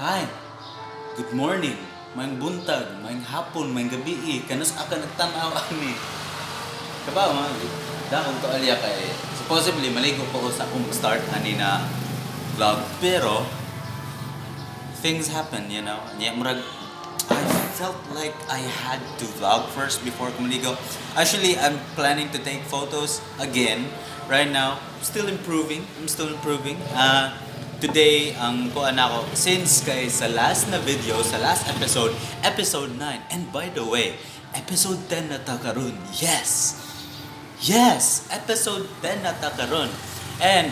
Hi, good morning, mayang buntag, mayang hapon, mayang gabi, kanus aka nagtanaw ani. Kabaw mga dakong to alya kay supposedly maligo ko sa akong start ani na vlog pero things happen, you know. Nya murag I felt like I had to vlog first before ko maligo. Actually, I'm planning to take photos again right now. Still improving. I'm still improving. Today, ang kuan ako, since kay sa last na video, sa last episode, episode 9, and by the way, episode 10 na ta karon. Yes! Yes! Episode 10 na ta karon. And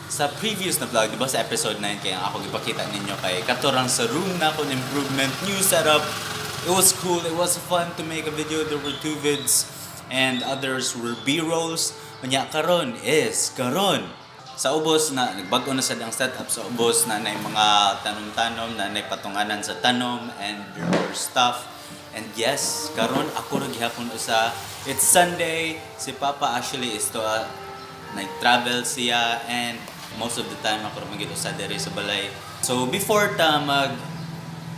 sa previous na vlog, di ba sa episode 9, kaya ako ipakita ninyo kay katurang sa room na ako improvement, new setup. It was cool, it was fun to make a video. There were 2 vids and others were B-rolls. Kanya karon is karon sa ubos na nagbago na sad ang setup sa ubos na nay mga tanom-tanom na nay patunganan sa tanom and there were stuff. And yes, karon ako ra gihapon usa. It's Sunday. Si Papa actually is to nag-travel siya and most of the time ako ra magito sa dere sa balay. So before ta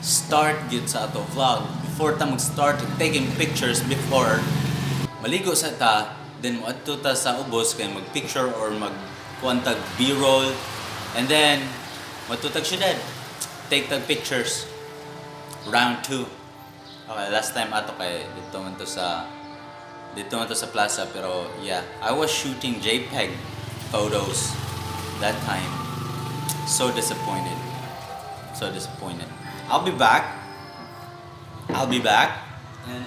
start gyud sa ato vlog, before ta mag-start taking pictures before maligo sa ta, then moadto ta sa ubos kay mag-picture or kuantag B-roll, and then matutag siya dad take tag pictures round 2. Okay, last time ato kay dito man to sa plaza, pero yeah, I was shooting JPEG photos that time. So disappointed, I'll be back and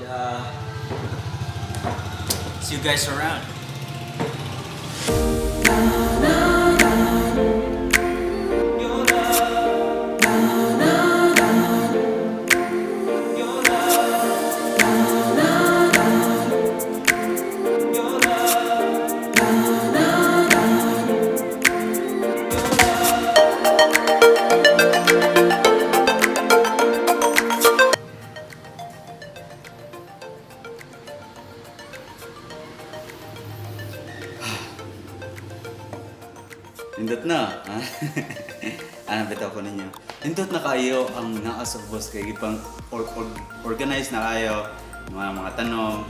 see you guys around. Nindot na. Bitaw ko ninyo. Nindot na kayo ang naa sa boss kay gipang organize na kayo mga tanom.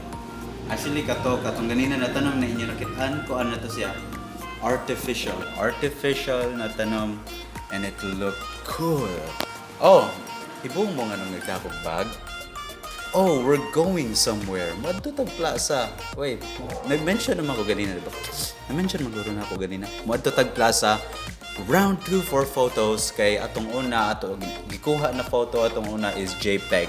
Actually katong ganina na tanom na inyo nakitaan ko ano to siya. Artificial na tanom and it look cool. Oh, ibong mo nga nung nagdakog bag. Oh, we're going somewhere. Madto tag plaza. Wait, nag-mention naman ko ganina, diba? Na-mention maguro na ako ganina. Madto tag plaza. Round 2 for photos kay atong una gikuha na photo atong una is JPEG.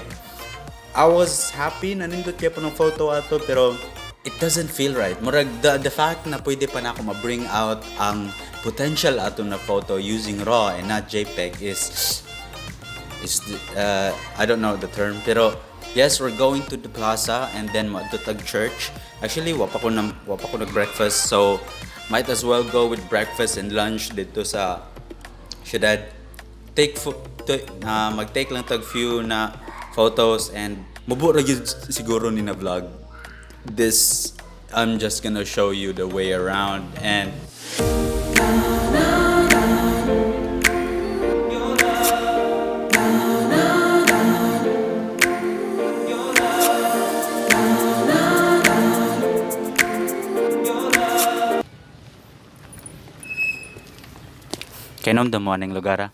I was happy na nindot kay po ng photo ato pero it doesn't feel right. Murag the fact na pwede pa na ako ma-bring out ang potential ato na photo using RAW and not JPEG is I don't know the term, pero yes, we're going to the plaza and then madutag church. Actually, wapa ko nag-breakfast, so might as well go with breakfast and lunch dito sa syudad. Mag-take lang tag few na photos and mabura yun siguro ni na vlog. This, I'm just gonna show you the way around and kainom mo aning lugar ha.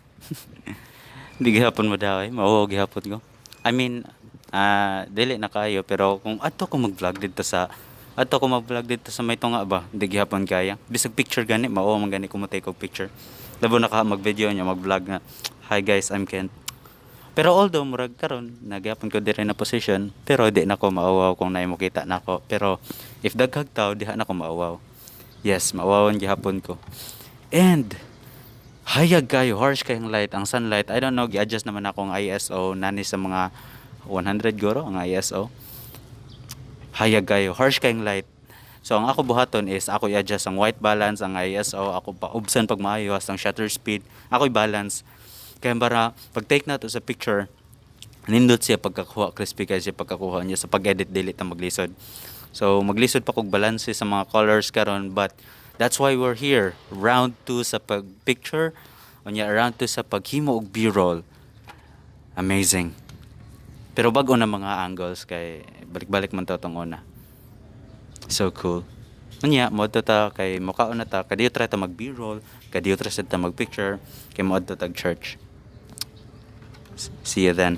Hindi gihapon mo daw mao gihapon ko. I mean, dili na kayo pero kung ato ko mag-vlog dito sa may tunga ba, hindi gihapon kaya. Bisag picture gani mao man gani ko mo take og picture. Labo na ka mag-video nya mag-vlog nga. Hi guys, I'm Ken. Pero although murag karon nagyapon ko dire na position, pero di na ko maawaw kung naay mo kita nako. Pero if daghag taw diha na ko maawaw. Yes, maawawon gihapon ko. And hayag kayo, harsh kayong light, ang sunlight. I don't know, gi-adjust naman akong ISO, nani sa mga 100 goro ang ISO. Hayag kayo, harsh kayong light. So ang ako buhaton is ako i-adjust ang white balance, ang ISO, ako paubsan pag maayos ang shutter speed, ako i-balance. Kaya para pag take na to sa picture, nindot siya pagkakuha, crispy kaya siya pagkakuha niya sa pag-edit delete na maglisod. So maglisod pa kog balance sa mga colors karon, but that's why we're here. Round 2 sa pag-picture. Round 2 sa paghimo og B-roll. Amazing. Pero bago na mga angles kay balik-balik man to tong una. So cool. Unya, mo ta kay mukaon na ta, kadiyo try ta mag B-roll, kadiyo try ta mag picture, kay mo adto tag church. See you then.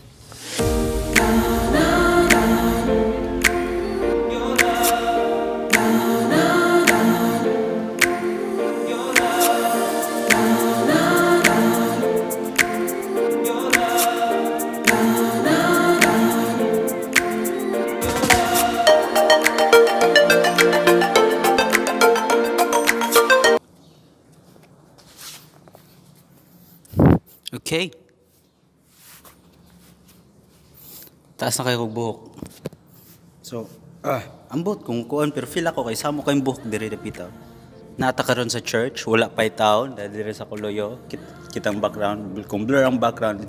Okay. Taas na kayo kong buhok. So, ambot kung kuan pero feel ako kay samo kayong buhok diri dapita. Nata karon sa church, wala pay taon diri sa Kuloyo. Kitang background, kung blur ang background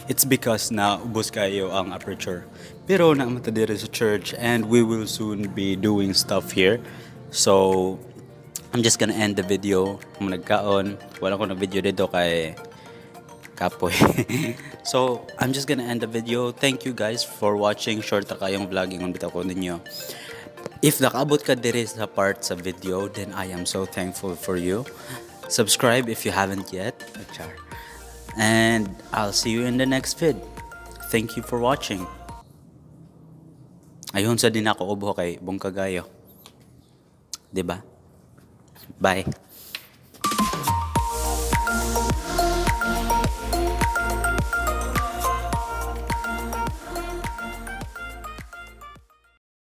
it's because na ubos kayo ang aperture. Pero na ta diri sa church and we will soon be doing stuff here. So, I'm just gonna end the video. Kung nagkaon, wala ko na video dito kay kapoy. So, I'm just gonna end the video. Thank you guys for watching. Short na kayong vlogging on bitaw ko ninyo. If nakaabot ka diri sa part sa video, then I am so thankful for you. Subscribe if you haven't yet. And I'll see you in the next vid. Thank you for watching. Ayun sa din ako ubo kay Bong Kagayo. 'Di ba? Bye.